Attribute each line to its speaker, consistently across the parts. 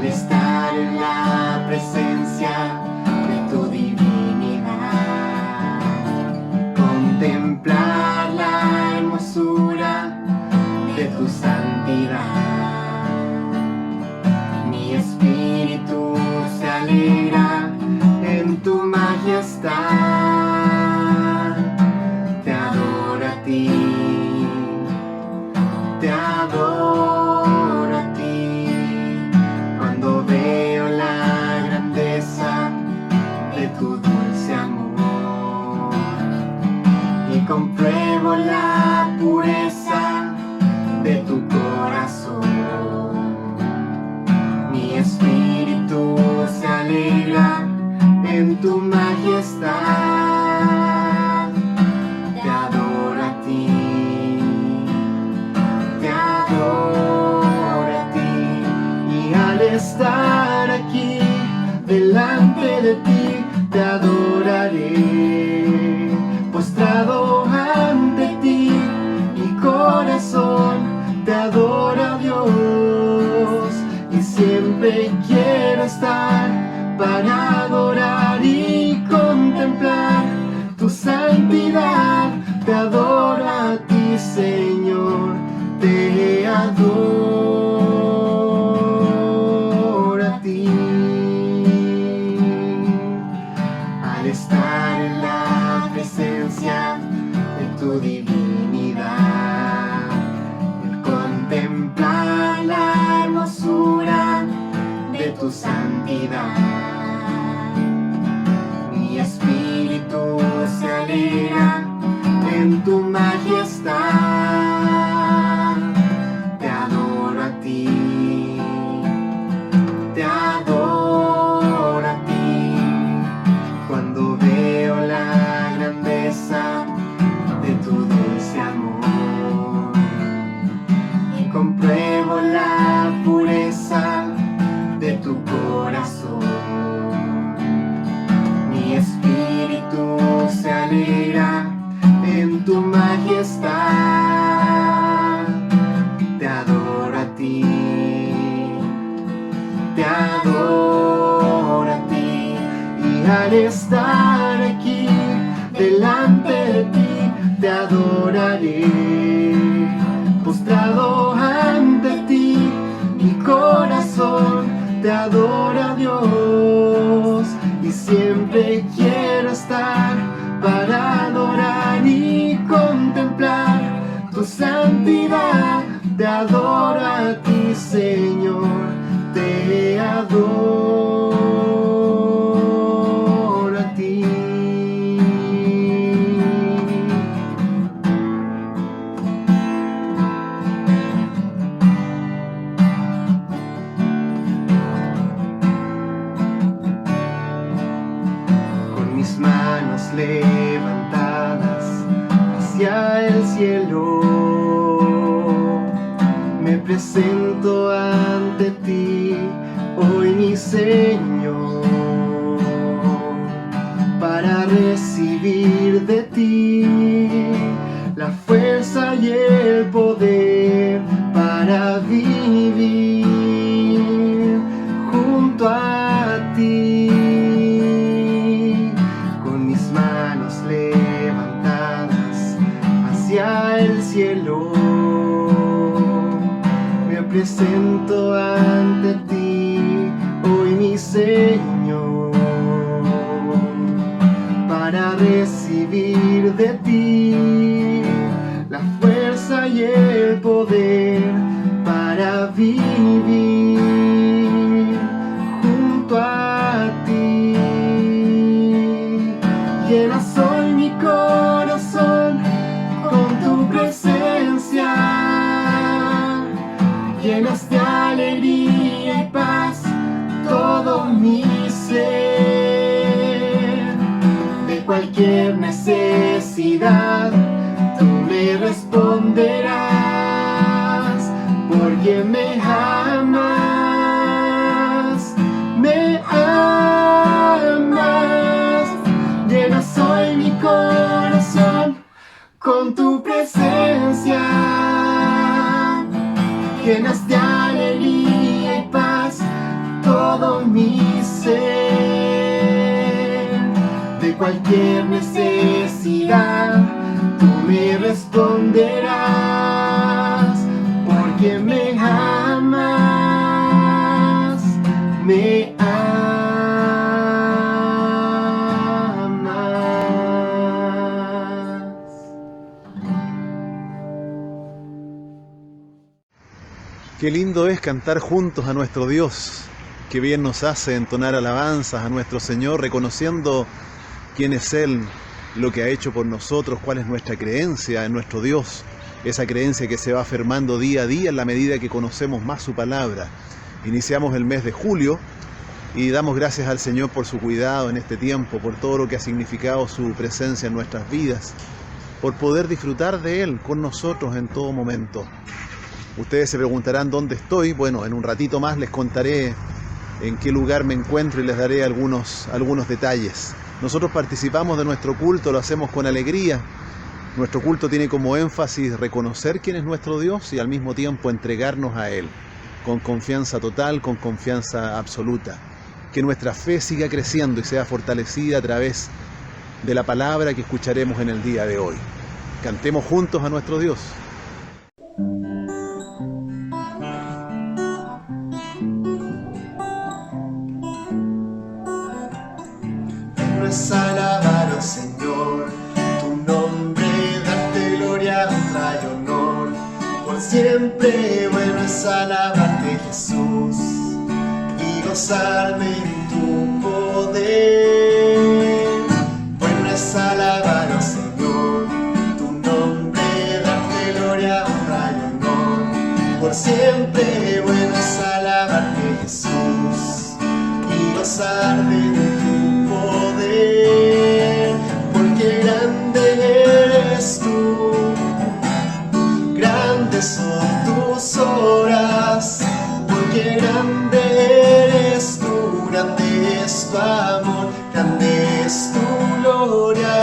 Speaker 1: estar en la presencia de tu divinidad, contemplar la hermosura de tu santidad. Mi espíritu se alegra en tu majestad, te adoro a ti, te adoro a ti. Cuando veo la grandeza de tu dulce amor y compruebo la pureza de tu corazón, mi espíritu se alegra en tu majestad, te adoro a ti, te adoro a ti. Y al estar aquí delante de ti te adoraré, postrado ante ti mi corazón te adora, Dios, y siempre quiero estar para adorar y contemplar tu santidad. Te adoro a ti, Señor, te adoro a ti. Al estar en la presencia de tu divinidad, el contemplar la hermosura de tu santidad, mi espíritu se alegra en tu majestad, te adoro a ti, te adoro a ti. Cuando veo la grandeza de tu dulce amor y compruebo la pureza de tu corazón, mi espíritu se alegra en tu majestad, te adoro a ti, te adoro a ti. Y al estar aquí delante de ti te adoraré, postrado ante ti mi corazón te adora, Dios, y siempre quiero estar para adorar y contemplar tu santidad. Te adoro a ti, Señor, te adoro a ti. Mis manos levantadas hacia el cielo, me presento ante ti hoy, mi Señor, para recibir de ti la fuerza y el poder para vivir junto a ti. El cielo, me presento ante ti hoy, mi Señor, para recibir de ti la fuerza y el poder para vivir junto a ti. Llena soy mi corazón con tu presencia, llenas de alegría y paz todo mi ser. De cualquier necesidad tú me responderás, porque me amas, me amas. Llena soy mi corazón con tu presencia, llenas de alegría y paz todo mi ser. De cualquier necesidad tú me responderás, porque me amas, me amas.
Speaker 2: Qué lindo es cantar juntos a nuestro Dios. Qué bien nos hace entonar alabanzas a nuestro Señor, reconociendo quién es Él, lo que ha hecho por nosotros, cuál es nuestra creencia en nuestro Dios. Esa creencia que se va afirmando día a día en la medida que conocemos más su palabra. Iniciamos el mes de julio y damos gracias al Señor por su cuidado en este tiempo, por todo lo que ha significado su presencia en nuestras vidas, por poder disfrutar de Él con nosotros en todo momento. Ustedes se preguntarán dónde estoy. Bueno, en un ratito más les contaré en qué lugar me encuentro y les daré algunos detalles. Nosotros participamos de nuestro culto, lo hacemos con alegría. Nuestro culto tiene como énfasis reconocer quién es nuestro Dios y al mismo tiempo entregarnos a Él, con confianza total, con confianza absoluta. Que nuestra fe siga creciendo y sea fortalecida a través de la palabra que escucharemos en el día de hoy. Cantemos juntos a nuestro Dios.
Speaker 1: Alabar al Señor, tu nombre, darte gloria, honra y honor. Por siempre bueno es alabarte, Jesús, y gozarme en tu poder. Bueno es alabar al Señor, tu nombre, darte gloria, honra y honor. Por siempre bueno es alabarte, Jesús, y gozarme en tu poder. Porque grande eres tú, grandes son tus obras. Porque grande eres tú, grande es tu amor, grande es tu gloria.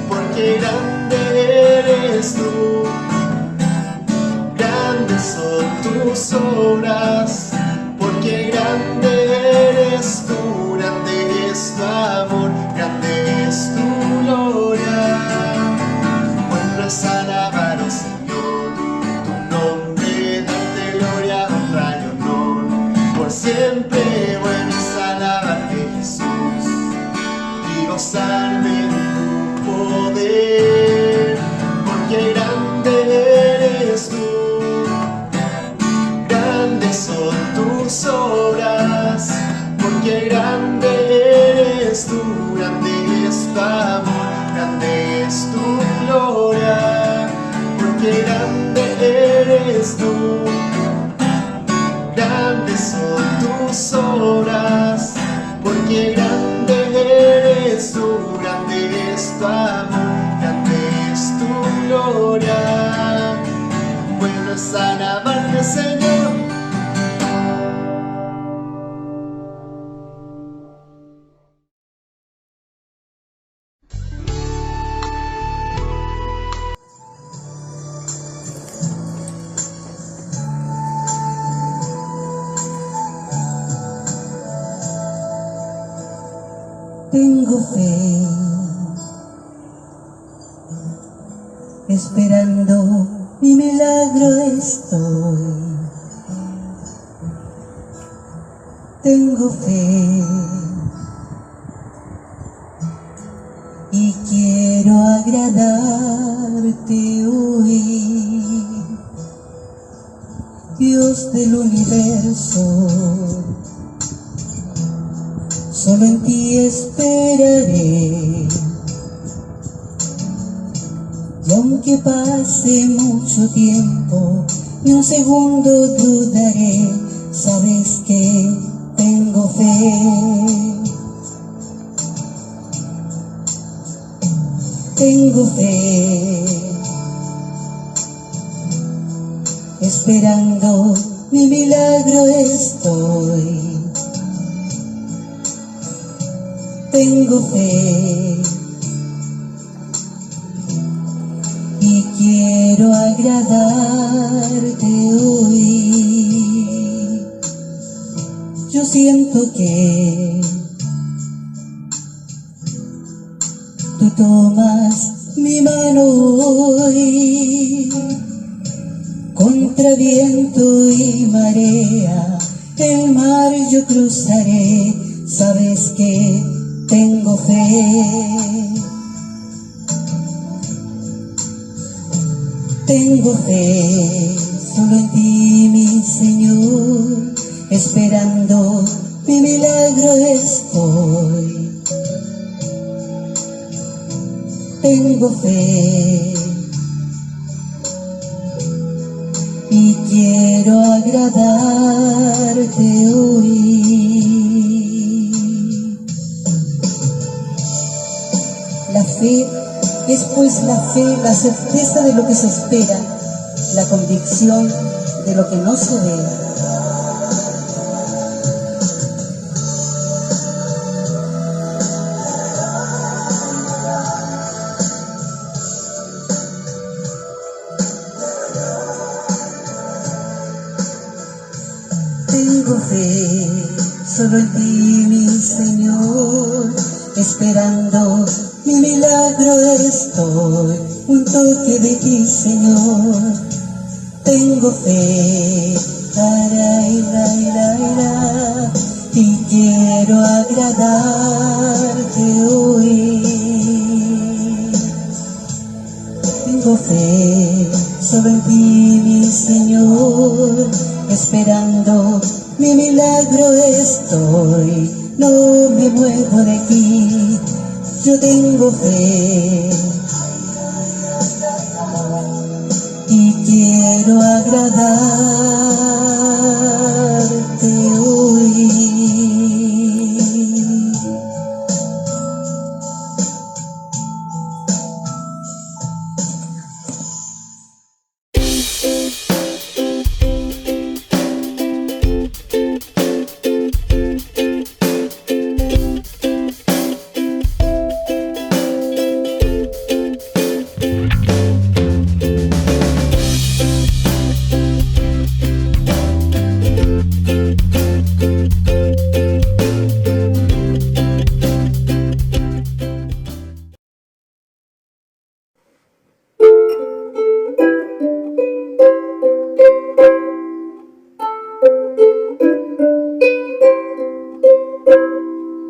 Speaker 1: Porque grande eres tú, grandes son tus obras. Porque grande eres tú, grande es tu amor, grande es tu gloria. Bueno es alabar al Señor, tu nombre, darte gloria, honra y honor. Por siempre bueno es alabarte, Jesús, y gozarme en tu poder. Porque grande eres tú, grandes son tus obras. Porque grande eres tú, grande es tu amor, grande es tu gloria. Porque grande eres tú, grandes son tus obras. Porque grande eres tú, grande es tu amor, grande es tu gloria. Bueno es alabarte, Señor.
Speaker 3: Tengo fe, esperando mi milagro estoy. Tengo fe y quiero agradarte hoy, Dios del universo. Solo en ti esperaré, y aunque pase mucho tiempo, ni un segundo dudaré. Sabes que tengo fe, tengo fe, esperando mi milagro estoy. Tengo fe y quiero agradarte hoy. yo siento que tú tomas mi mano hoy. Contra viento y marea, el mar yo cruzaré, sabes que tengo fe. Tengo fe solo en ti, mi Señor, esperando mi milagro estoy. Tengo fe y quiero agradarte hoy. La fe es pues la fe, la certeza de lo que se espera, la convicción de lo que no se ve. Tengo fe solo en ti, mi Señor, esperando mi milagro estoy, un toque de ti, Señor. Tengo fe, y quiero agradarte hoy. Tengo fe solo en ti, mi Señor, esperando mi milagro estoy, no me muevo de aquí, yo tengo fe y quiero agradarte hoy.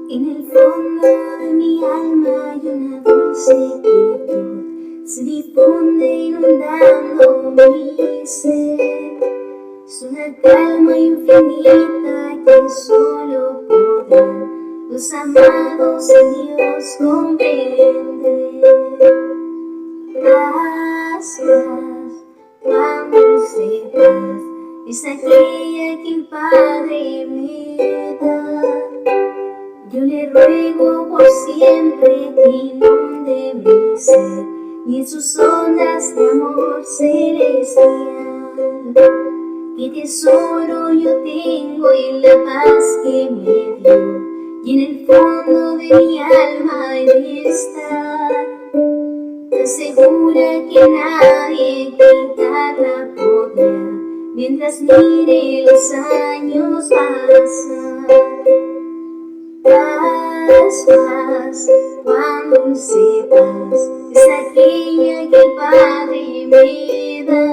Speaker 4: En el fondo de mi alma hay una dulce quietud, se difunde inundando mi ser. Es una calma infinita que solo podrán los amados de Dios comprender. Paz, paz, cuán dulce paz, es aquella que el Padre me da. Yo le ruego por siempre que inunde mi ser y en sus ondas de amor celestial. Qué tesoro yo tengo en la paz que me dio, y en el fondo de mi alma he de estar. Te asegura que nadie quitarla podrá, mientras mire los años pasar. Paz, paz, cuán dulce paz, es aquella que el Padre me da.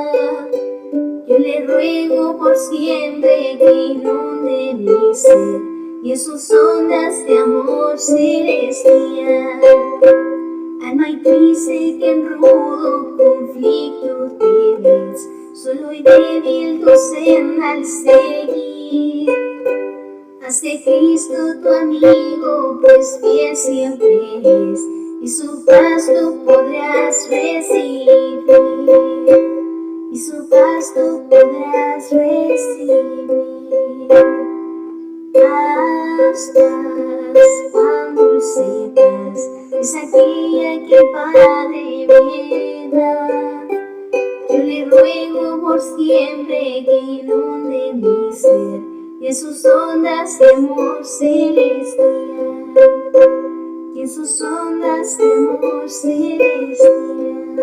Speaker 4: Yo le ruego por siempre que inunde mi ser y en sus ondas de amor celestial. Alma y triste que en rudo conflicto te ves, solo y débil tu senda al seguir. Haz de Cristo tu amigo, pues fiel siempre es, y su paz tú podrás recibir, y su paz tú podrás recibir. Paz, paz, cuán dulce paz, es aquella que el Padre me da. Yo le ruego por siempre que inunde mi ser y en sus ondas de amor celestial, y en sus ondas de amor celestial,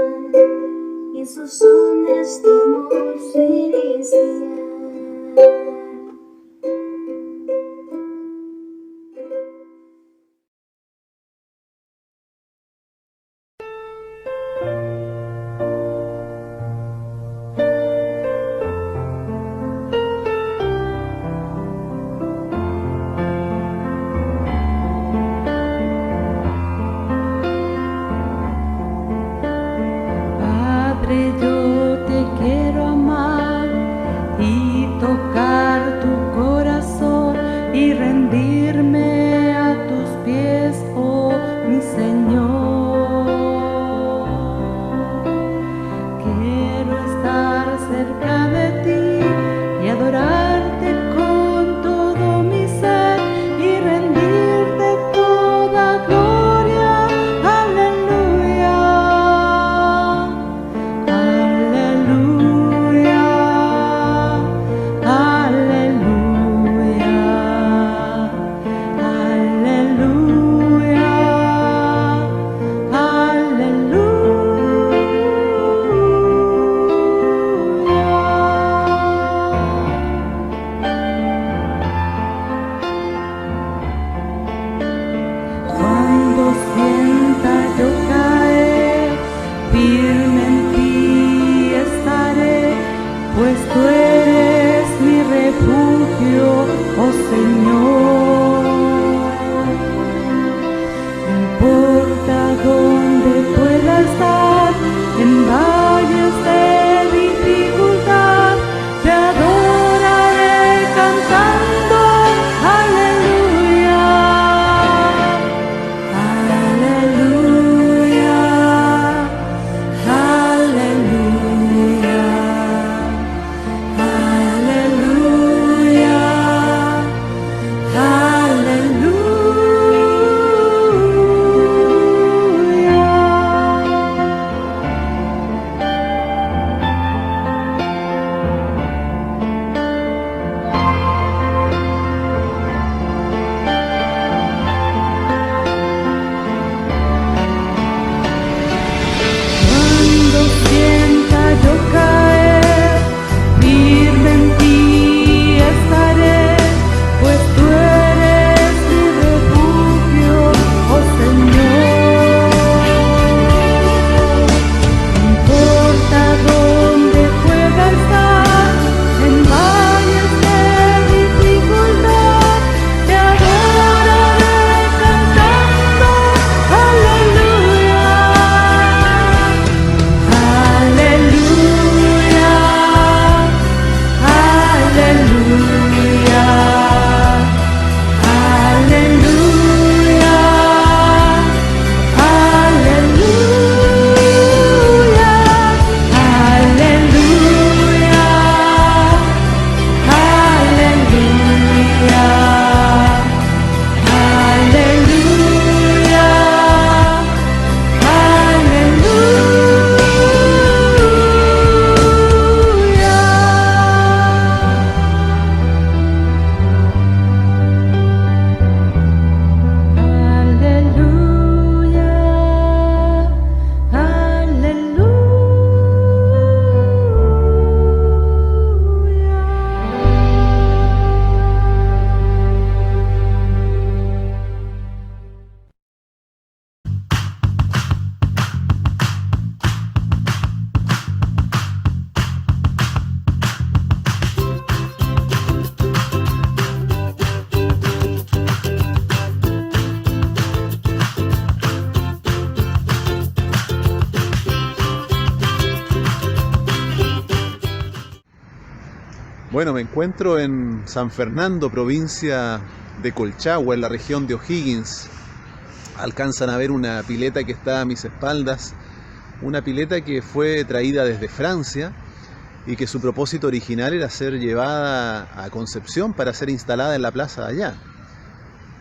Speaker 4: y en sus ondas de amor celestial.
Speaker 2: Bueno, me encuentro en San Fernando, provincia de Colchagua, en la región de O'Higgins. Alcanzan a ver una pileta que está a mis espaldas, una pileta que fue traída desde Francia y que su propósito original era ser llevada a Concepción para ser instalada en la plaza de allá.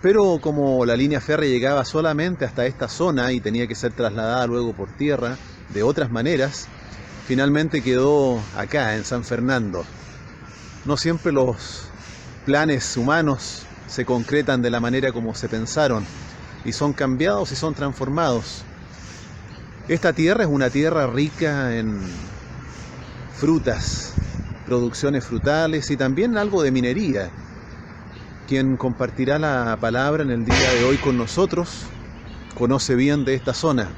Speaker 2: Pero como la línea férrea llegaba solamente hasta esta zona y tenía que ser trasladada luego por tierra de otras maneras, finalmente quedó acá, en San Fernando. No siempre los planes humanos se concretan de la manera como se pensaron y son cambiados y son transformados. Esta tierra es una tierra rica en frutas, producciones frutales y también algo de minería. Quien compartirá la palabra en el día de hoy con nosotros conoce bien de esta zona,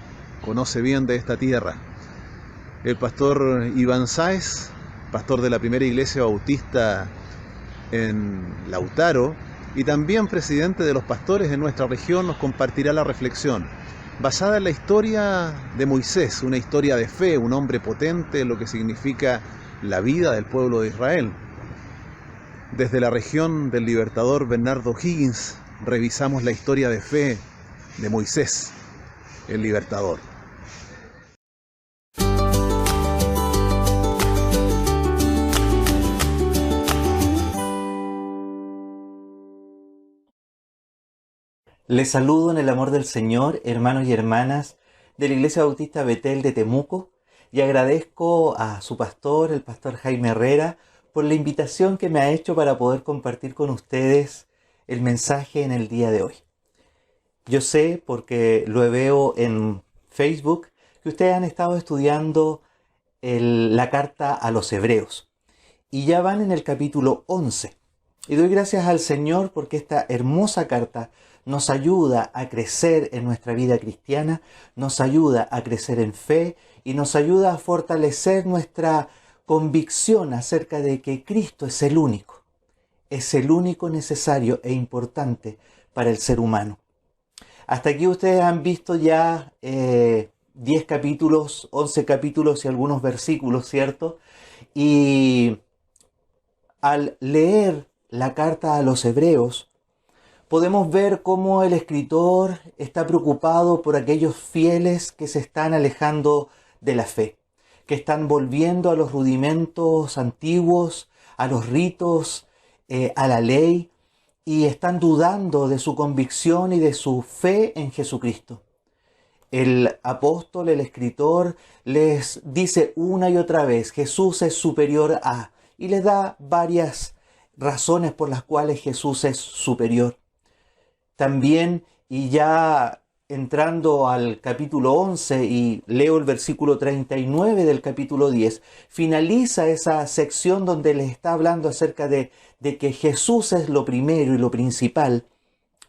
Speaker 2: conoce bien de esta tierra. El pastor Iván Sáez, pastor de la primera iglesia bautista en Lautaro y también presidente de los pastores en nuestra región, nos compartirá la reflexión basada en la historia de Moisés, una historia de fe, un hombre potente en lo que significa la vida del pueblo de Israel. Desde la región del libertador Bernardo O'Higgins revisamos la historia de fe de Moisés, el libertador.
Speaker 5: Les saludo en el amor del Señor, hermanos y hermanas de la Iglesia Bautista Betel de Temuco, y agradezco a su pastor, el pastor Jaime Herrera, por la invitación que me ha hecho para poder compartir con ustedes el mensaje en el día de hoy. Yo sé, porque lo veo en Facebook, que ustedes han estado estudiando la carta a los Hebreos, y ya van en el capítulo 11. Y doy gracias al Señor porque esta hermosa carta nos ayuda a crecer en nuestra vida cristiana, nos ayuda a crecer en fe y nos ayuda a fortalecer nuestra convicción acerca de que Cristo es el único necesario e importante para el ser humano. Hasta aquí ustedes han visto ya 10 capítulos, 11 capítulos y algunos versículos, ¿cierto? Y al leer la carta a los Hebreos, podemos ver cómo el escritor está preocupado por aquellos fieles que se están alejando de la fe, que están volviendo a los rudimentos antiguos, a los ritos, a la ley, y están dudando de su convicción y de su fe en Jesucristo. El apóstol, el escritor, les dice una y otra vez, Jesús es superior a, y les da varias razones por las cuales Jesús es superior. También, y ya entrando al capítulo 11 y leo el versículo 39 del capítulo 10, finaliza esa sección donde les está hablando acerca de que Jesús es lo primero y lo principal,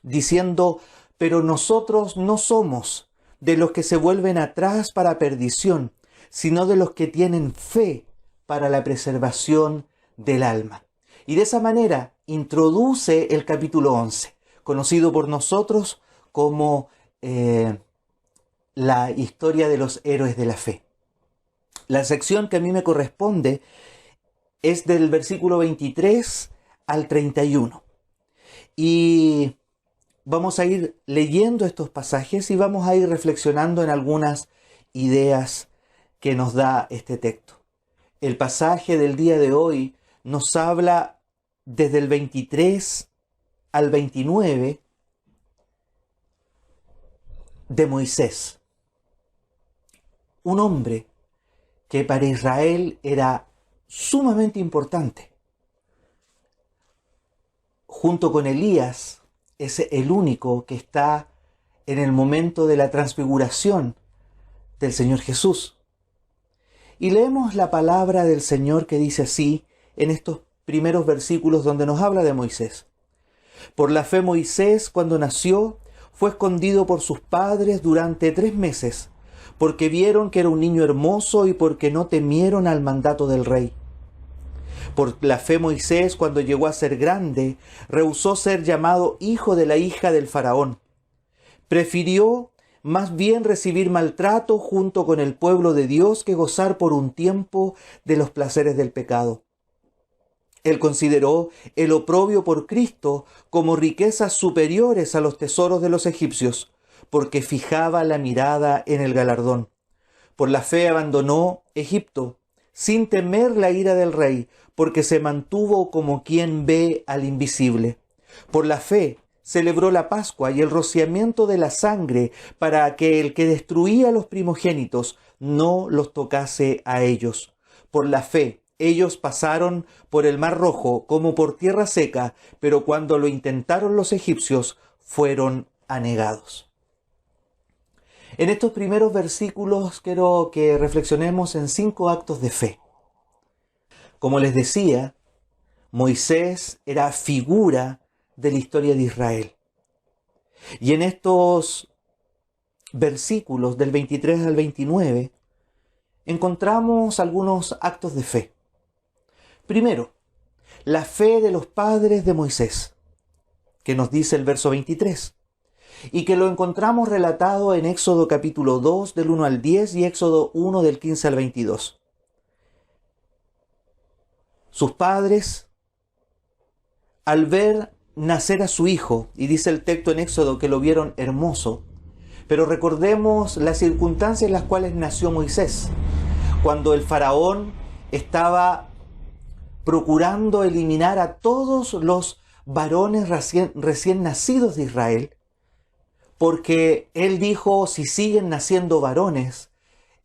Speaker 5: diciendo, pero nosotros no somos de los que se vuelven atrás para perdición, sino de los que tienen fe para la preservación del alma. Y de esa manera introduce el capítulo 11, conocido por nosotros como la historia de los héroes de la fe. La sección que a mí me corresponde es del versículo 23 al 31. Y vamos a ir leyendo estos pasajes y vamos a ir reflexionando en algunas ideas que nos da este texto. El pasaje del día de hoy nos habla desde el 23 al 29 de Moisés, un hombre que para Israel era sumamente importante. Junto con Elías, es el único que está en el momento de la transfiguración del Señor Jesús. Y leemos la palabra del Señor que dice así en estos primeros versículos donde nos habla de Moisés. Por la fe Moisés, cuando nació, fue escondido por sus padres durante 3 meses, porque vieron que era un niño hermoso y porque no temieron al mandato del rey. Por la fe Moisés, cuando llegó a ser grande, rehusó ser llamado hijo de la hija del faraón. Prefirió más bien recibir maltrato junto con el pueblo de Dios que gozar por un tiempo de los placeres del pecado. Él consideró el oprobio por Cristo como riquezas superiores a los tesoros de los egipcios, porque fijaba la mirada en el galardón. Por la fe abandonó Egipto, sin temer la ira del rey, porque se mantuvo como quien ve al invisible. Por la fe celebró la Pascua y el rociamiento de la sangre, para que el que destruía a los primogénitos no los tocase a ellos. Por la fe ellos pasaron por el Mar Rojo como por tierra seca, pero cuando lo intentaron los egipcios, fueron anegados. En estos primeros versículos quiero que reflexionemos en 5 actos de fe. Como les decía, Moisés era figura de la historia de Israel. Y en estos versículos del 23 al 29 encontramos algunos actos de fe. Primero, la fe de los padres de Moisés, que nos dice el verso 23, y que lo encontramos relatado en Éxodo capítulo 2 del 1 al 10 y Éxodo 1 del 15 al 22. Sus padres, al ver nacer a su hijo, y dice el texto en Éxodo que lo vieron hermoso, pero recordemos las circunstancias en las cuales nació Moisés, cuando el faraón estaba procurando eliminar a todos los varones recién nacidos de Israel, porque él dijo, si siguen naciendo varones,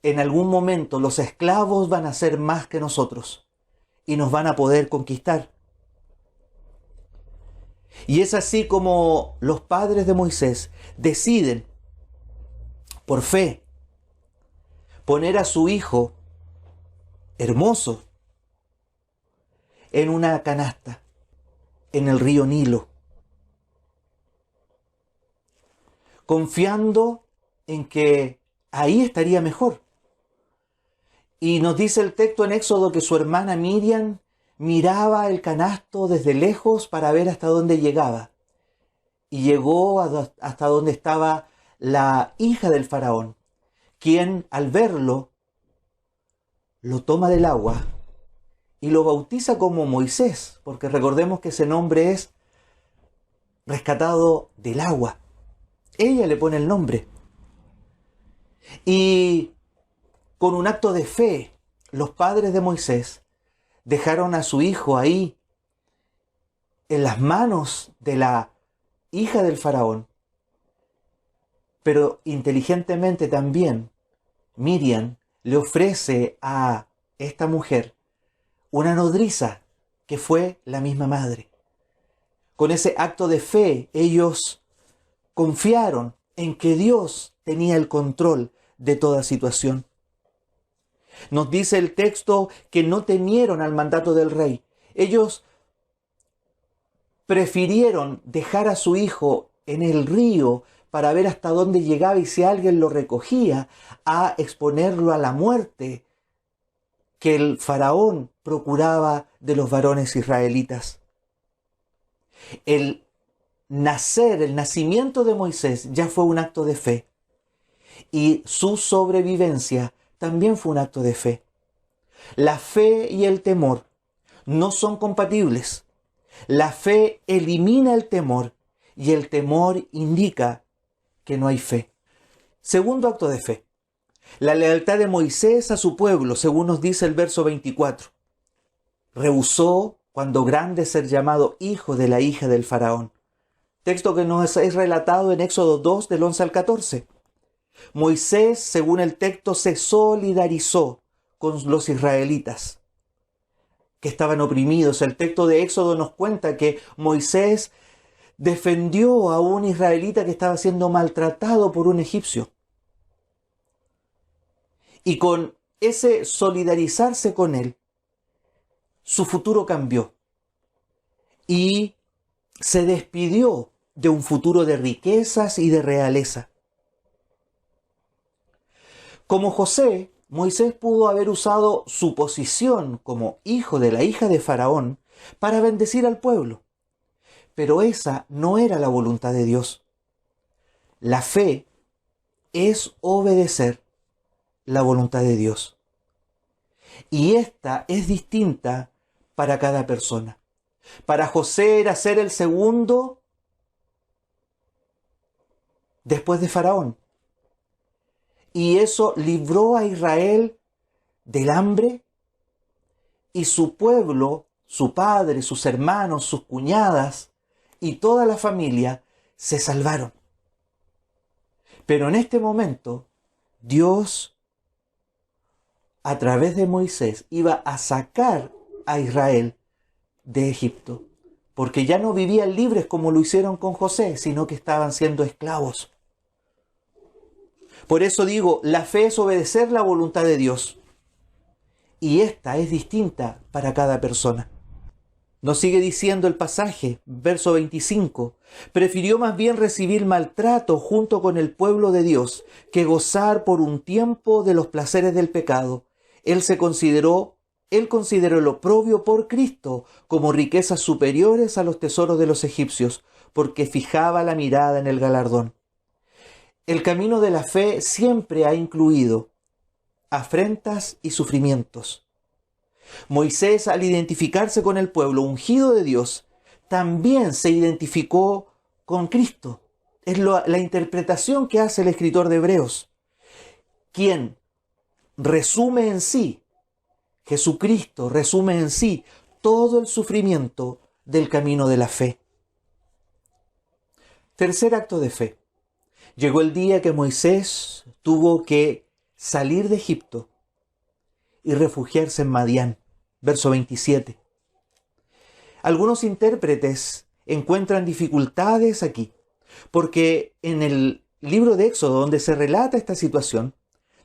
Speaker 5: en algún momento los esclavos van a ser más que nosotros y nos van a poder conquistar. Y es así como los padres de Moisés deciden, por fe, poner a su hijo hermoso en una canasta, en el río Nilo, confiando en que ahí estaría mejor. Y nos dice el texto en Éxodo que su hermana Miriam miraba el canasto desde lejos para ver hasta dónde llegaba. Y llegó hasta donde estaba la hija del faraón, quien al verlo lo toma del agua y lo bautiza como Moisés, porque recordemos que ese nombre es rescatado del agua. Ella le pone el nombre. Y con un acto de fe, los padres de Moisés dejaron a su hijo ahí, en las manos de la hija del faraón. Pero inteligentemente también, Miriam le ofrece a esta mujer una nodriza que fue la misma madre. Con ese acto de fe, ellos confiaron en que Dios tenía el control de toda situación. Nos dice el texto que no temieron al mandato del rey. Ellos prefirieron dejar a su hijo en el río para ver hasta dónde llegaba y si alguien lo recogía, a exponerlo a la muerte que el faraón procuraba de los varones israelitas. El nacimiento de Moisés ya fue un acto de fe, y su sobrevivencia también fue un acto de fe. La fe y el temor no son compatibles. La fe elimina el temor y el temor indica que no hay fe. Segundo acto de fe, la lealtad de Moisés a su pueblo, según nos dice el verso 24. Rehusó cuando grande ser llamado hijo de la hija del faraón. Texto que nos es relatado en Éxodo 2 del 11 al 14. Moisés, según el texto, se solidarizó con los israelitas que estaban oprimidos. El texto de Éxodo nos cuenta que Moisés defendió a un israelita que estaba siendo maltratado por un egipcio. Y con ese solidarizarse con él, su futuro cambió. Y se despidió de un futuro de riquezas y de realeza. Como José, Moisés pudo haber usado su posición como hijo de la hija de Faraón para bendecir al pueblo. Pero esa no era la voluntad de Dios. La fe es obedecer la voluntad de Dios. Y esta es distinta para cada persona. Para José era ser el segundo después de Faraón. Y eso libró a Israel del hambre, y su pueblo, su padre, sus hermanos, sus cuñadas y toda la familia se salvaron. Pero en este momento, Dios, a través de Moisés, iba a sacar a Israel de Egipto, porque ya no vivían libres como lo hicieron con José, sino que estaban siendo esclavos. Por eso digo, la fe es obedecer la voluntad de Dios, y esta es distinta para cada persona. Nos sigue diciendo el pasaje, verso 25, prefirió más bien recibir maltrato junto con el pueblo de Dios que gozar por un tiempo de los placeres del pecado. Él consideró el oprobio por Cristo como riquezas superiores a los tesoros de los egipcios, porque fijaba la mirada en el galardón. El camino de la fe siempre ha incluido afrentas y sufrimientos. Moisés, al identificarse con el pueblo ungido de Dios, también se identificó con Cristo. Es la interpretación que hace el escritor de Hebreos, quien resume en sí, Jesucristo resume en sí todo el sufrimiento del camino de la fe. Tercer acto de fe. Llegó el día que Moisés tuvo que salir de Egipto y refugiarse en Madián. Verso 27. Algunos intérpretes encuentran dificultades aquí, porque en el libro de Éxodo, donde se relata esta situación,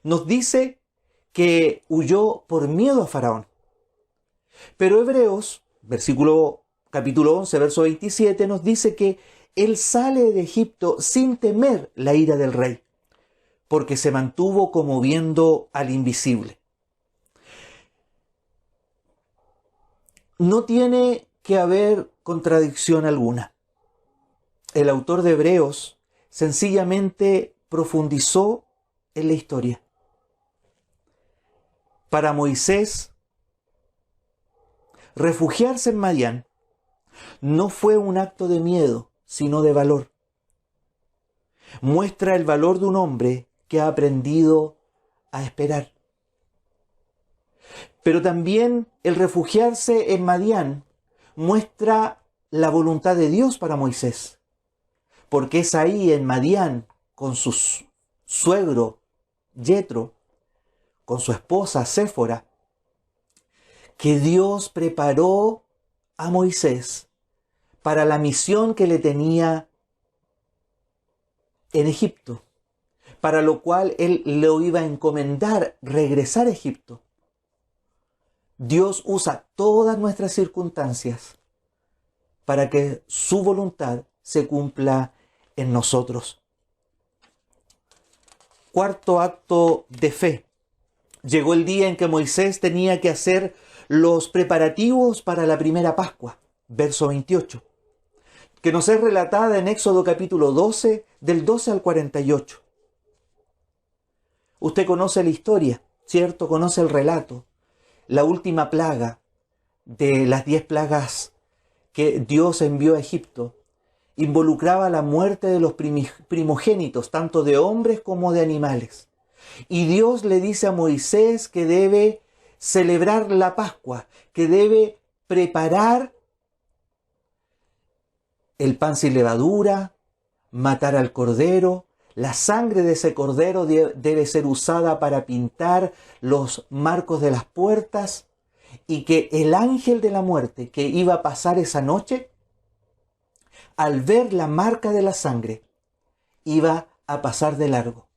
Speaker 5: nos dice que huyó por miedo a Faraón. Pero Hebreos, capítulo 11, verso 27, nos dice que él sale de Egipto sin temer la ira del rey, porque se mantuvo como viendo al invisible. No tiene que haber contradicción alguna. El autor de Hebreos sencillamente profundizó en la historia. Para Moisés, refugiarse en Madián no fue un acto de miedo, sino de valor. Muestra el valor de un hombre que ha aprendido a esperar. Pero también el refugiarse en Madián muestra la voluntad de Dios para Moisés, porque es ahí en Madián, con su suegro Yetro, con su esposa Séfora, que Dios preparó a Moisés para la misión que le tenía en Egipto, para lo cual él lo iba a encomendar regresar a Egipto. Dios usa todas nuestras circunstancias para que su voluntad se cumpla en nosotros. Cuarto acto de fe. Llegó el día en que Moisés tenía que hacer los preparativos para la primera Pascua, verso 28, que nos es relatada en Éxodo capítulo 12, del 12 al 48. Usted conoce la historia, ¿cierto? Conoce el relato. La última plaga de las 10 plagas que Dios envió a Egipto involucraba la muerte de los primogénitos, tanto de hombres como de animales. Y Dios le dice a Moisés que debe celebrar la Pascua, que debe preparar el pan sin levadura, matar al cordero. La sangre de ese cordero debe ser usada para pintar los marcos de las puertas, y que el ángel de la muerte que iba a pasar esa noche, al ver la marca de la sangre, iba a pasar de largo.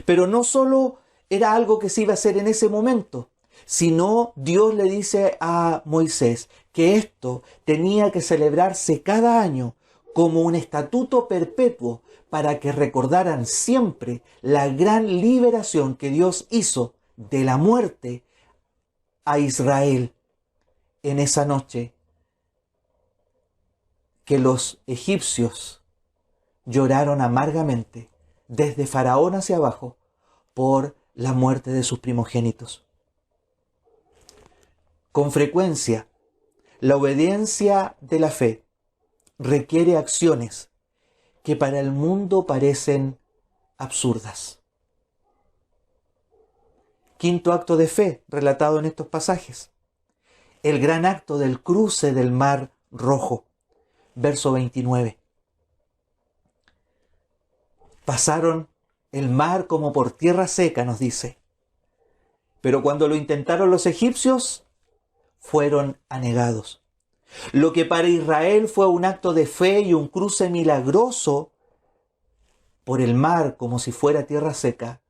Speaker 5: Pero no solo era algo que se iba a hacer en ese momento, sino Dios le dice a Moisés que esto tenía que celebrarse cada año como un estatuto perpetuo, para que recordaran siempre la gran liberación que Dios hizo de la muerte a Israel en esa noche que los egipcios lloraron amargamente desde Faraón hacia abajo por la muerte de sus primogénitos. Con frecuencia, la obediencia de la fe requiere acciones que para el mundo parecen absurdas. Quinto acto de fe relatado en estos pasajes: el gran acto del cruce del Mar Rojo. Verso 29. Pasaron el mar como por tierra seca, nos dice. Pero cuando lo intentaron los egipcios, fueron anegados. Lo que para Israel fue un acto de fe y un cruce milagroso por el mar como si fuera tierra seca,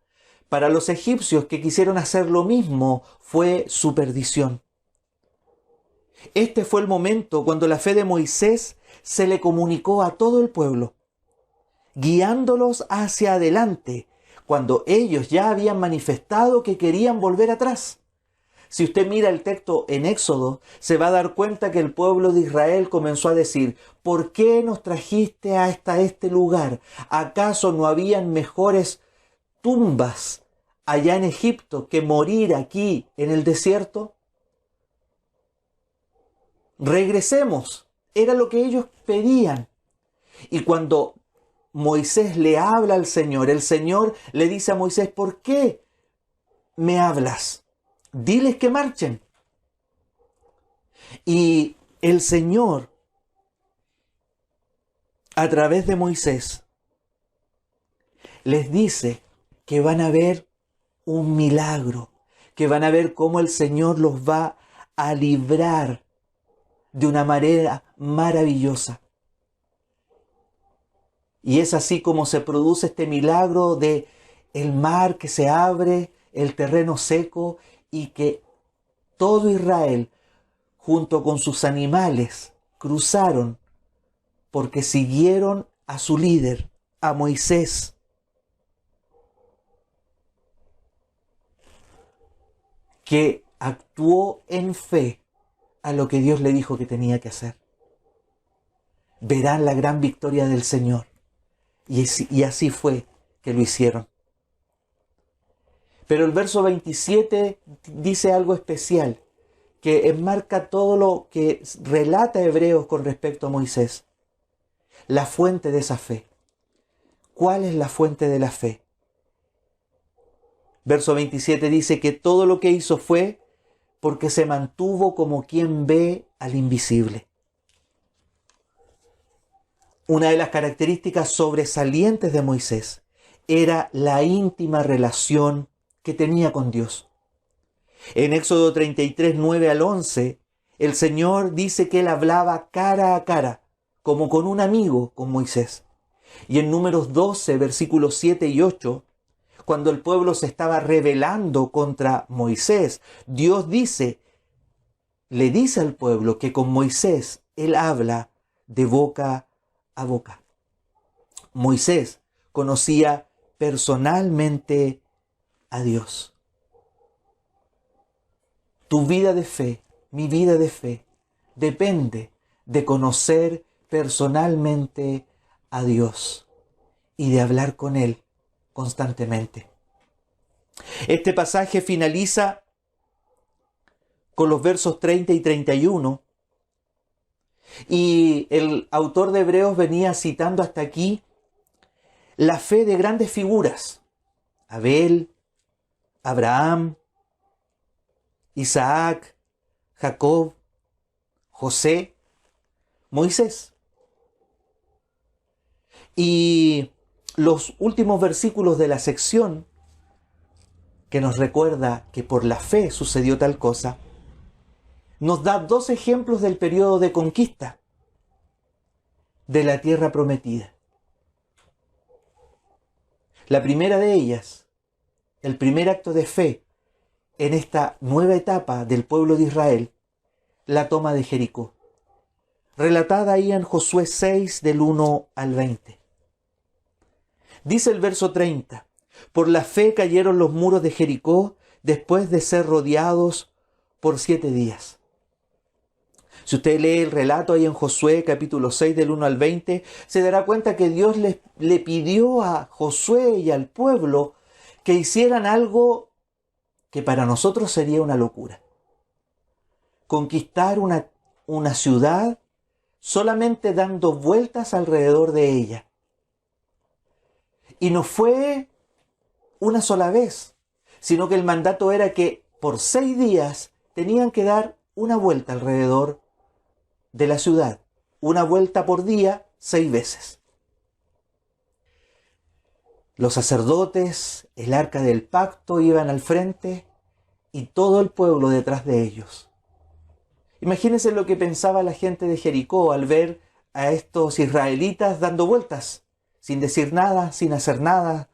Speaker 5: para los egipcios que quisieron hacer lo mismo fue su perdición. Este fue el momento cuando la fe de Moisés se le comunicó a todo el pueblo, guiándolos hacia adelante, cuando ellos ya habían manifestado que querían volver atrás. Si usted mira el texto en Éxodo, se va a dar cuenta que el pueblo de Israel comenzó a decir: ¿por qué nos trajiste hasta este lugar? ¿Acaso no habían mejores tumbas allá en Egipto que morir aquí en el desierto? Regresemos. Era lo que ellos pedían. Y cuando Moisés le habla al Señor, el Señor le dice a Moisés: ¿por qué me hablas? Diles que marchen. Y el Señor, a través de Moisés, les dice que van a ver un milagro, que van a ver cómo el Señor los va a librar de una manera maravillosa. Y es así como se produce este milagro de el mar que se abre, el terreno seco, y que todo Israel, junto con sus animales, cruzaron porque siguieron a su líder, a Moisés. Que actuó en fe a lo que Dios le dijo que tenía que hacer. Verán la gran victoria del Señor. Y así fue que lo hicieron. Pero el verso 27 dice algo especial, que enmarca todo lo que relata Hebreos con respecto a Moisés. La fuente de esa fe. ¿Cuál es la fuente de la fe? Verso 27 dice que todo lo que hizo fue porque se mantuvo como quien ve al invisible. Una de las características sobresalientes de Moisés era la íntima relación que tenía con Dios. En Éxodo 33, 9 al 11, el Señor dice que Él hablaba cara a cara, como con un amigo, con Moisés. Y en Números 12, versículos 7 y 8, cuando el pueblo se estaba rebelando contra Moisés, Dios le dice al pueblo que con Moisés Él habla de boca a boca. Moisés conocía personalmente a Dios. Tu vida de fe, mi vida de fe, depende de conocer personalmente a Dios y de hablar con Él constantemente. Este pasaje finaliza con los versos 30 y 31 y el autor de Hebreos venía citando hasta aquí la fe de grandes figuras: Abel, Abraham, Isaac, Jacob, José, Moisés. Y los últimos versículos de la sección, que nos recuerda que por la fe sucedió tal cosa, nos da dos ejemplos del periodo de conquista de la tierra prometida. La primera de ellas, el primer acto de fe en esta nueva etapa del pueblo de Israel, la toma de Jericó, relatada ahí en Josué 6 del 1 al 20. Dice el verso 30, por la fe cayeron los muros de Jericó después de ser rodeados por 7 días. Si usted lee el relato ahí en Josué capítulo 6 del 1 al 20, se dará cuenta que Dios le pidió a Josué y al pueblo que hicieran algo que para nosotros sería una locura. conquistar una ciudad solamente dando vueltas alrededor de ella. Y no fue una sola vez, sino que el mandato era que por 6 días tenían que dar una vuelta alrededor de la ciudad. Una vuelta por día, 6 veces. Los sacerdotes, el arca del pacto iban al frente y todo el pueblo detrás de ellos. Imagínense lo que pensaba la gente de Jericó al ver a estos israelitas dando vueltas, sin decir nada, sin hacer nada,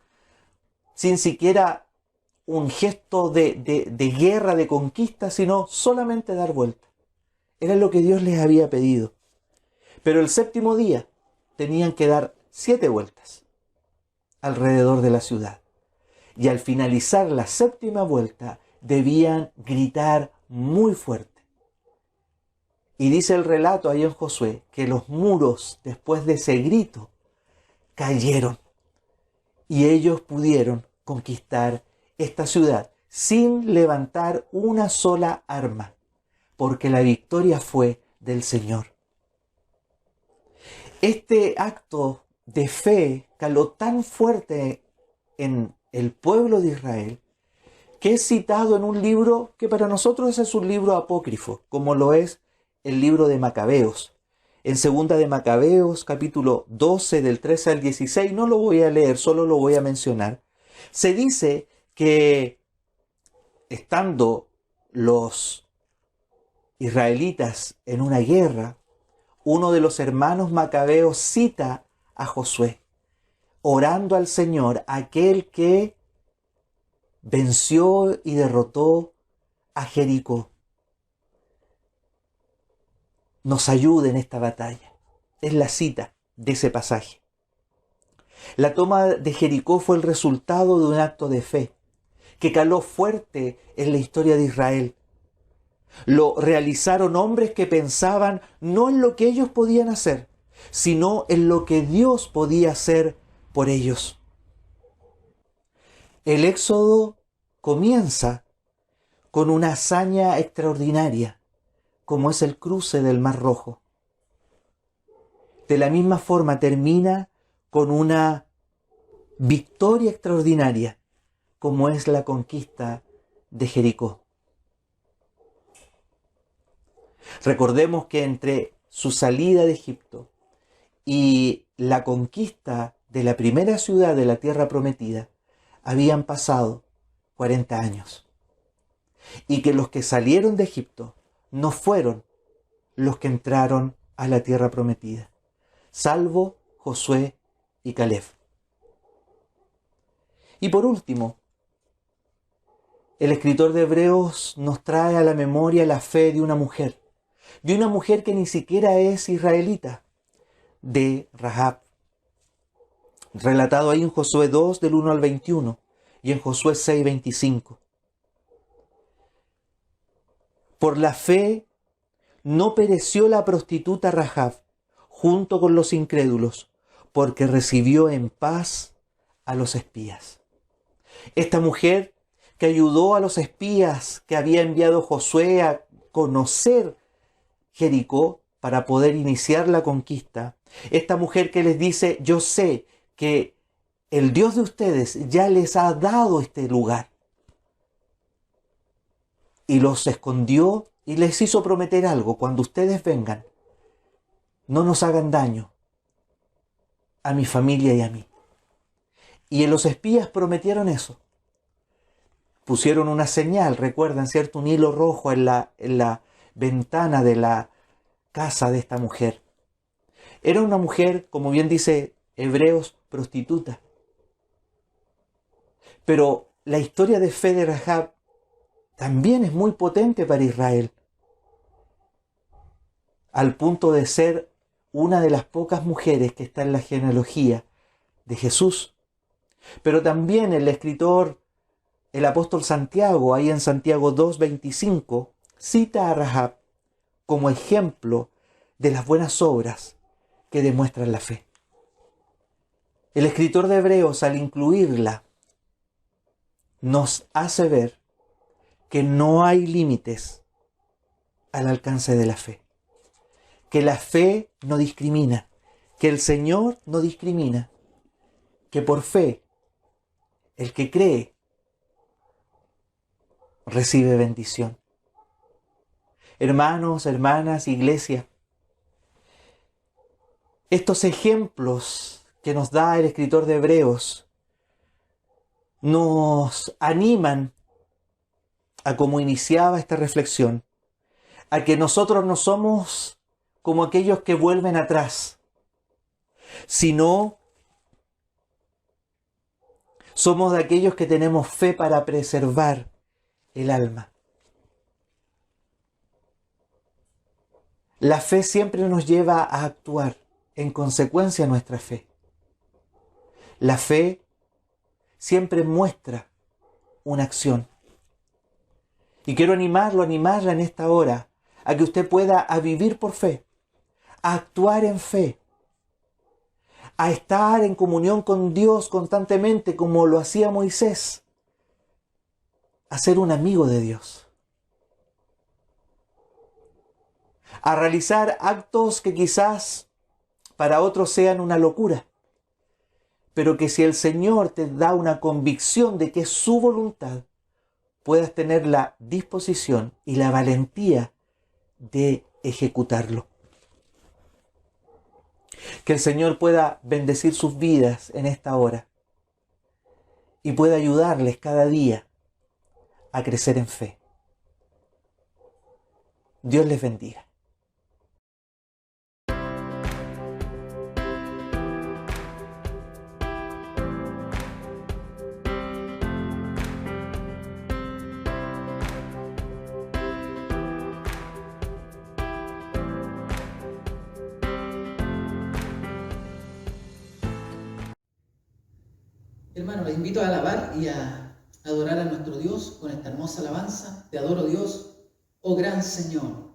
Speaker 5: sin siquiera un gesto de guerra, de conquista, sino solamente dar vueltas. Era lo que Dios les había pedido. Pero el 7º día tenían que dar 7 vueltas alrededor de la ciudad. Y al finalizar la 7ª vuelta, debían gritar muy fuerte. Y dice el relato ahí en Josué que los muros, después de ese grito, cayeron. Y ellos pudieron conquistar esta ciudad sin levantar una sola arma, porque la victoria fue del Señor. Este acto de fe caló tan fuerte en el pueblo de Israel que es citado en un libro que para nosotros es un libro apócrifo, como lo es el libro de Macabeos. En 2 de Macabeos, capítulo 12, del 13 al 16, no lo voy a leer, solo lo voy a mencionar. Se dice que estando los israelitas en una guerra, uno de los hermanos macabeos cita a Josué, orando al Señor, aquel que venció y derrotó a Jericó. Nos ayude en esta batalla. Es la cita de ese pasaje. La toma de Jericó fue el resultado de un acto de fe que caló fuerte en la historia de Israel. Lo realizaron hombres que pensaban no en lo que ellos podían hacer, sino en lo que Dios podía hacer por ellos. El éxodo comienza con una hazaña extraordinaria, como es el cruce del Mar Rojo. De la misma forma termina con una victoria extraordinaria, como es la conquista de Jericó. Recordemos que entre su salida de Egipto y la conquista de la primera ciudad de la tierra prometida, habían pasado 40 años. Y que los que salieron de Egipto no fueron los que entraron a la tierra prometida, salvo Josué y Caleb. Y por último, el escritor de Hebreos nos trae a la memoria la fe de una mujer que ni siquiera es israelita, de Rahab, relatado ahí en Josué 2 del 1 al 21 y en Josué 6, 25. Por la fe no pereció la prostituta Rahab junto con los incrédulos, porque recibió en paz a los espías. Esta mujer que ayudó a los espías que había enviado Josué a conocer Jericó para poder iniciar la conquista, esta mujer que les dice: yo sé que el Dios de ustedes ya les ha dado este lugar. Y los escondió y les hizo prometer algo: cuando ustedes vengan, no nos hagan daño a mi familia y a mí. Y los espías prometieron eso. Pusieron una señal, recuerdan, ¿cierto? Un hilo rojo en la ventana de la casa de esta mujer. Era una mujer, como bien dice Hebreos, prostituta. Pero la historia de fe de Rahab también es muy potente para Israel, al punto de ser una de las pocas mujeres que está en la genealogía de Jesús. Pero también el escritor, el apóstol Santiago, ahí en Santiago 2:25, cita a Rahab como ejemplo de las buenas obras que demuestran la fe. El escritor de Hebreos, al incluirla, nos hace ver que no hay límites al alcance de la fe. Que la fe no discrimina, que el Señor no discrimina, que por fe el que cree recibe bendición. Hermanos, hermanas, iglesia, estos ejemplos que nos da el escritor de Hebreos nos animan a, como iniciaba esta reflexión, a que nosotros no somos como aquellos que vuelven atrás, sino somos de aquellos que tenemos fe para preservar el alma. La fe siempre nos lleva a actuar en consecuencia a nuestra fe. La fe siempre muestra una acción. Y quiero animarla en esta hora a que usted pueda a vivir por fe, a actuar en fe, a estar en comunión con Dios constantemente como lo hacía Moisés, a ser un amigo de Dios, a realizar actos que quizás para otros sean una locura, pero que si el Señor te da una convicción de que es su voluntad, puedas tener la disposición y la valentía de ejecutarlo. Que el Señor pueda bendecir sus vidas en esta hora y pueda ayudarles cada día a crecer en fe. Dios les bendiga.
Speaker 6: Hermano, les invito a alabar y a adorar a nuestro Dios con esta hermosa alabanza. Te adoro, Dios, oh gran Señor.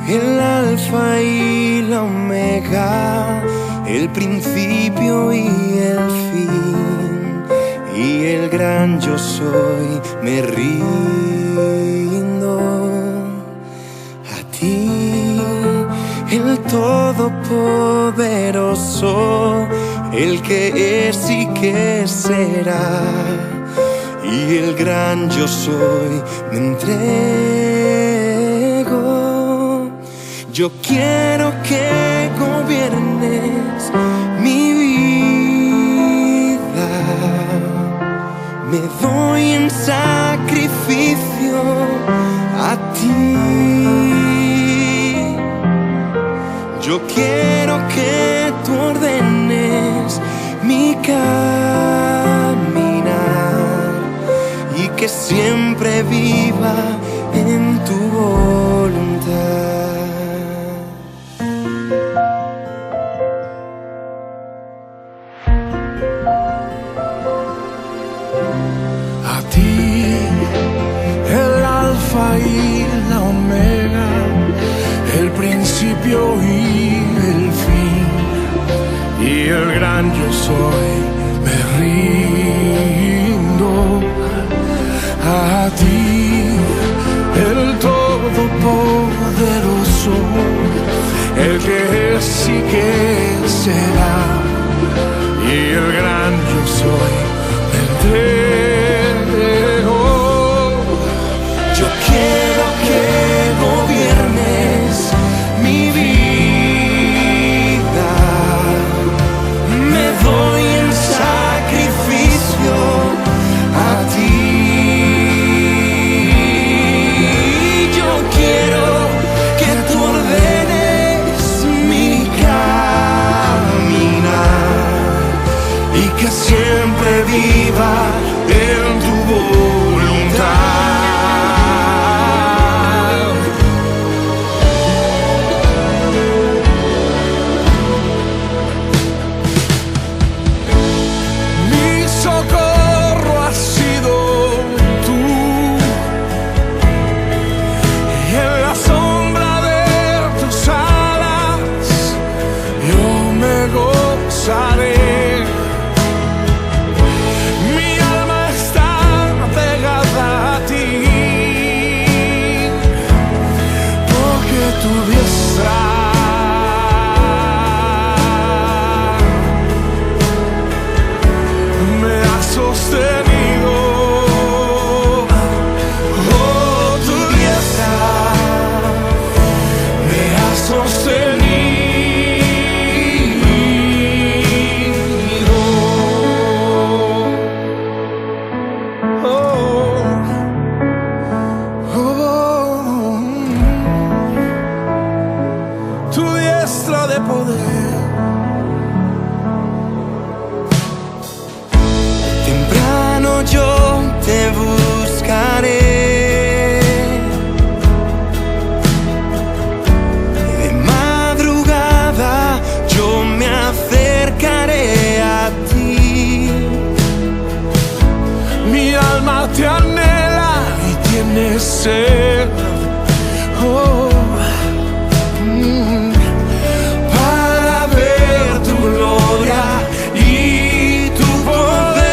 Speaker 7: El alfa y la omega, principio y el fin, y el gran yo soy, me rindo a ti, el Todopoderoso, el que es y que será, y el gran yo soy, me entrego. Yo quiero que gobiernes mi vida, me doy en sacrificio a ti. Yo quiero que tú ordenes mi caminar y que siempre viva en tu voluntad.
Speaker 8: A ti, el alfa y la omega, el principio y el fin, y el gran yo soy, me rindo a ti, el Todopoderoso, el que es y que será, y el gran yo soy, me entrego.
Speaker 7: Yo quiero que gobiernes mi vida, me doy en sacrificio a ti. Yo quiero que tú ordenes mi caminar y que siempre viva en tu voluntad.
Speaker 8: Mi socorro has sido tú, y en la sombra de tus alas yo me gozaré. Mi alma está pegada a ti, porque tu diestra me ha sostenido.
Speaker 7: Oh, tu diestra me ha sostenido. Oh,
Speaker 8: Oh, tu diestra de poder.
Speaker 7: temprano yo te buscaré, de madrugada yo me acercaré a ti.
Speaker 8: Mi alma te anhela y tiene sed. Oh,
Speaker 7: Para ver tu gloria y tu poder,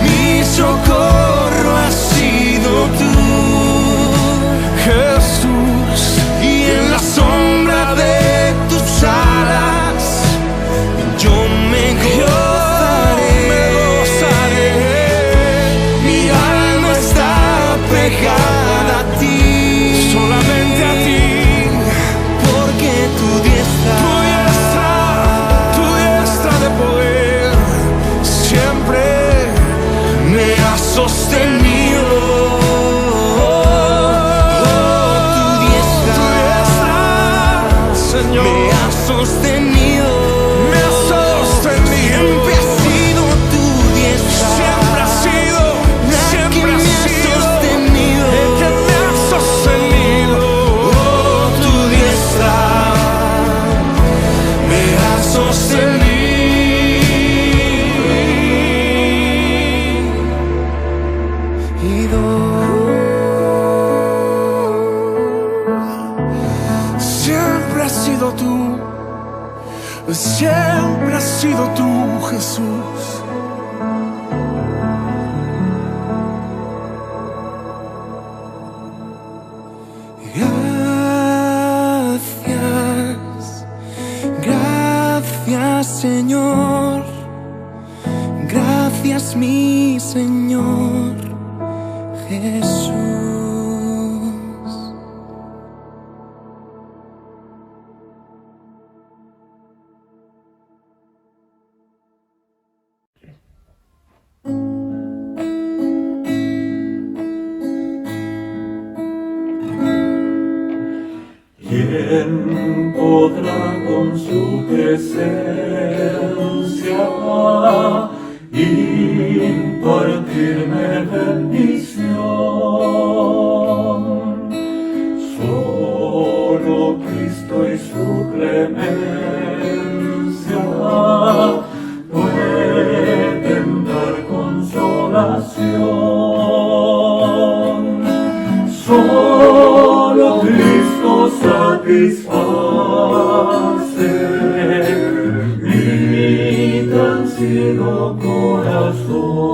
Speaker 7: mi socorro has sido tú,
Speaker 8: Jesús,
Speaker 7: y en la sombra de tus alas yo me gozaré. Mi alma está pegada a ti,
Speaker 8: solamente a ti.
Speaker 7: porque tu diestra
Speaker 8: Tu diestra de poder siempre
Speaker 7: me ha sostenido. Tu diestra,
Speaker 8: Señor,
Speaker 7: me ha sostenido.
Speaker 8: me ha sostenido.
Speaker 7: Siempre ha sido tu diestra,
Speaker 8: Siempre ha sido,
Speaker 7: la
Speaker 8: siempre
Speaker 7: que
Speaker 8: ha
Speaker 7: me ha
Speaker 8: sido
Speaker 7: sostenido.
Speaker 8: el que me ha sostenido.
Speaker 7: Tu diestra me ha sostenido. Gracias, mi Señor Jesús.
Speaker 9: ¿Quién podrá con su presencia impartirme bendición? Solo Cristo y su clemencia pueden dar consolación. Solo Cristo satisface mi transido corazón.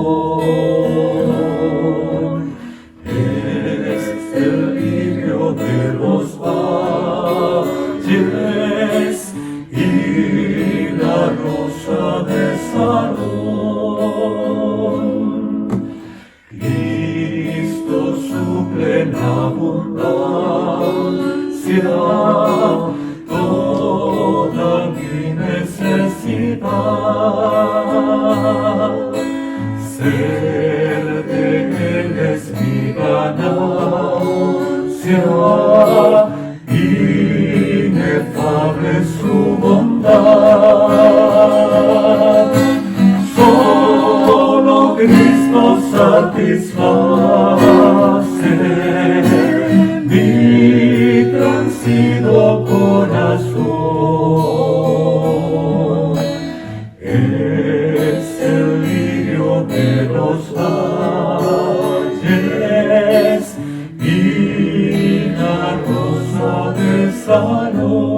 Speaker 9: Es el lirio de los valles y la rosa de Sarón. Cristo suple en abundancia toda mi necesidad. Ser de Él es mi ganancia, inefable su bondad. Solo Cristo satisface mi transido corazón. Es el lirio de los valles y la rosa de Sarón.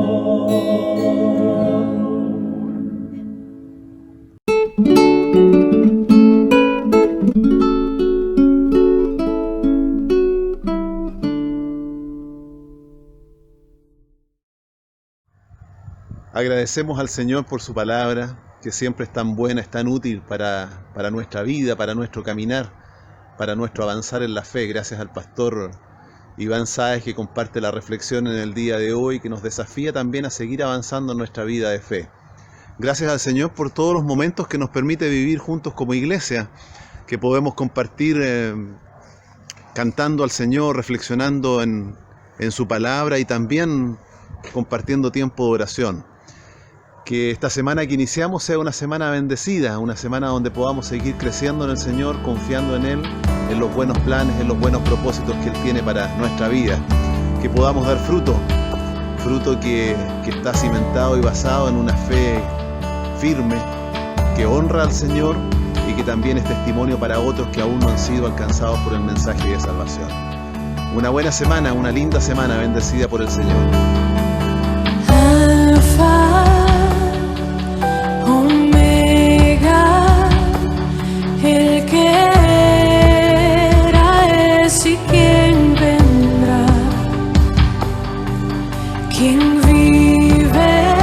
Speaker 2: Agradecemos al Señor por su palabra, que siempre es tan buena, es tan útil para nuestra vida, para nuestro caminar, para nuestro avanzar en la fe. Gracias al pastor Iván Sáez, que comparte la reflexión en el día de hoy, que nos desafía también a seguir avanzando en nuestra vida de fe. Gracias al Señor por todos los momentos que nos permite vivir juntos como iglesia, que podemos compartir cantando al Señor, reflexionando en su palabra y también compartiendo tiempo de oración. Que esta semana que iniciamos sea una semana bendecida, una semana donde podamos seguir creciendo en el Señor, confiando en Él, en los buenos planes, en los buenos propósitos que Él tiene para nuestra vida. Que podamos dar fruto que está cimentado y basado en una fe firme, que honra al Señor y que también es testimonio para otros que aún no han sido alcanzados por el mensaje de salvación. Una buena semana, una linda semana bendecida por el Señor.
Speaker 10: Alfa, Omega, el que era, es y quien vendrá, quien vive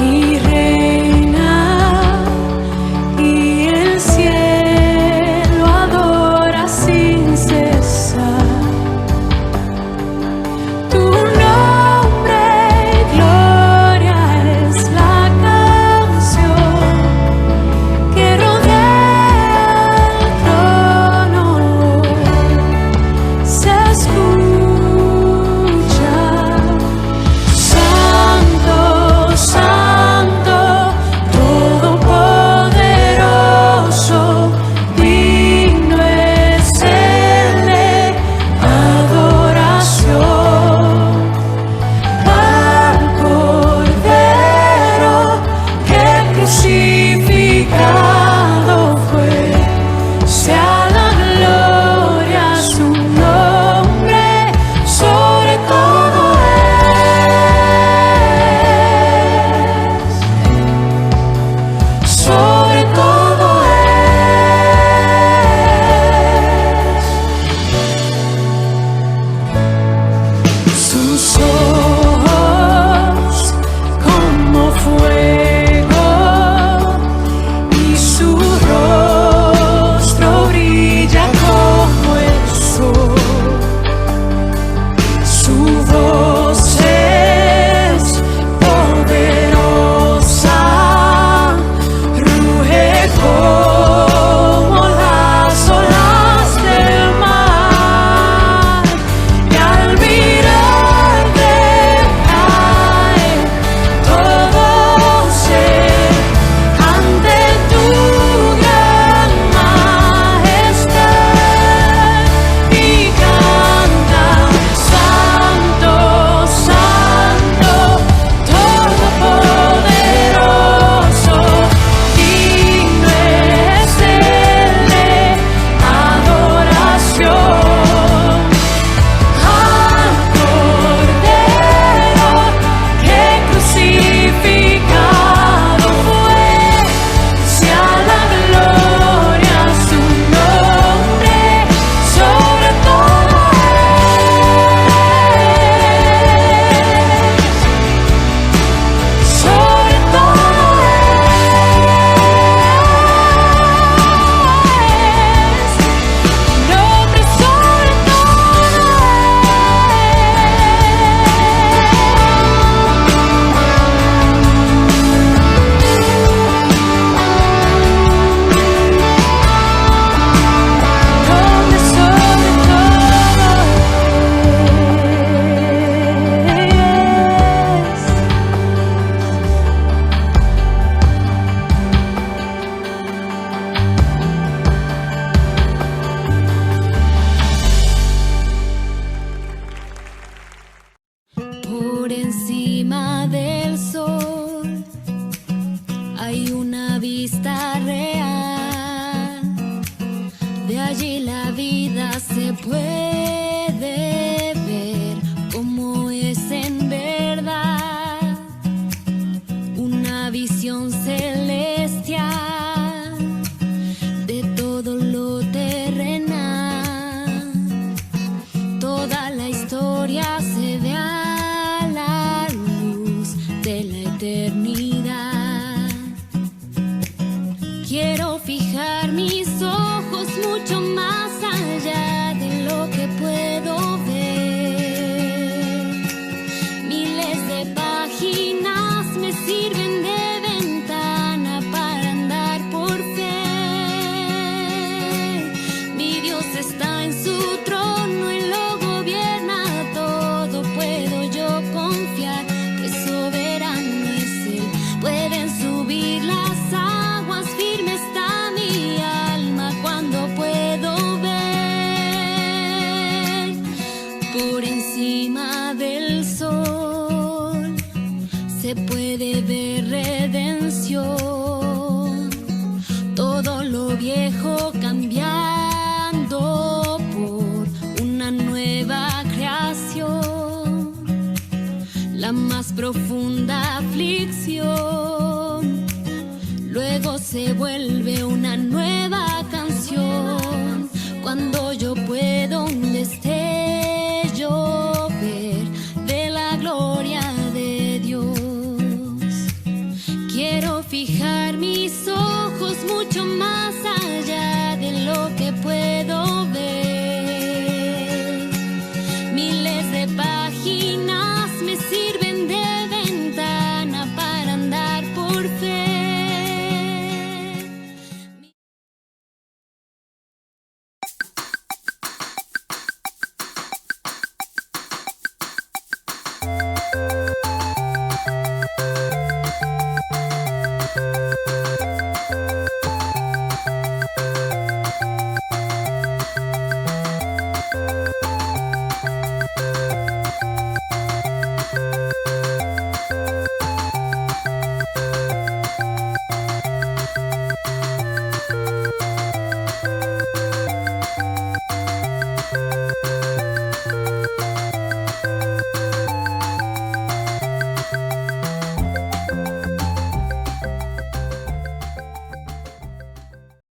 Speaker 10: y reina y el cielo adora sin cesar. Tu nombre, gloria. se puede ver cómo es en verdad, una visión celestial de todo lo terrenal. Toda la historia se ve a la luz de la eternidad. Quiero fijar mis ojos mucho más allá de lo que puedo ver. Miles de páginas me sirven de ventana para andar por fe. Mi Dios está en su trono, Él lo gobierna todo. Puedo yo confiar, pues soberano es Él. Pueden subir las aguas, firme está mi alma cuando puedo ver por encima del sol. Se puede ver redención, todo lo viejo cambiando por una nueva creación. La más profunda aflicción luego se vuelve una nueva canción cuando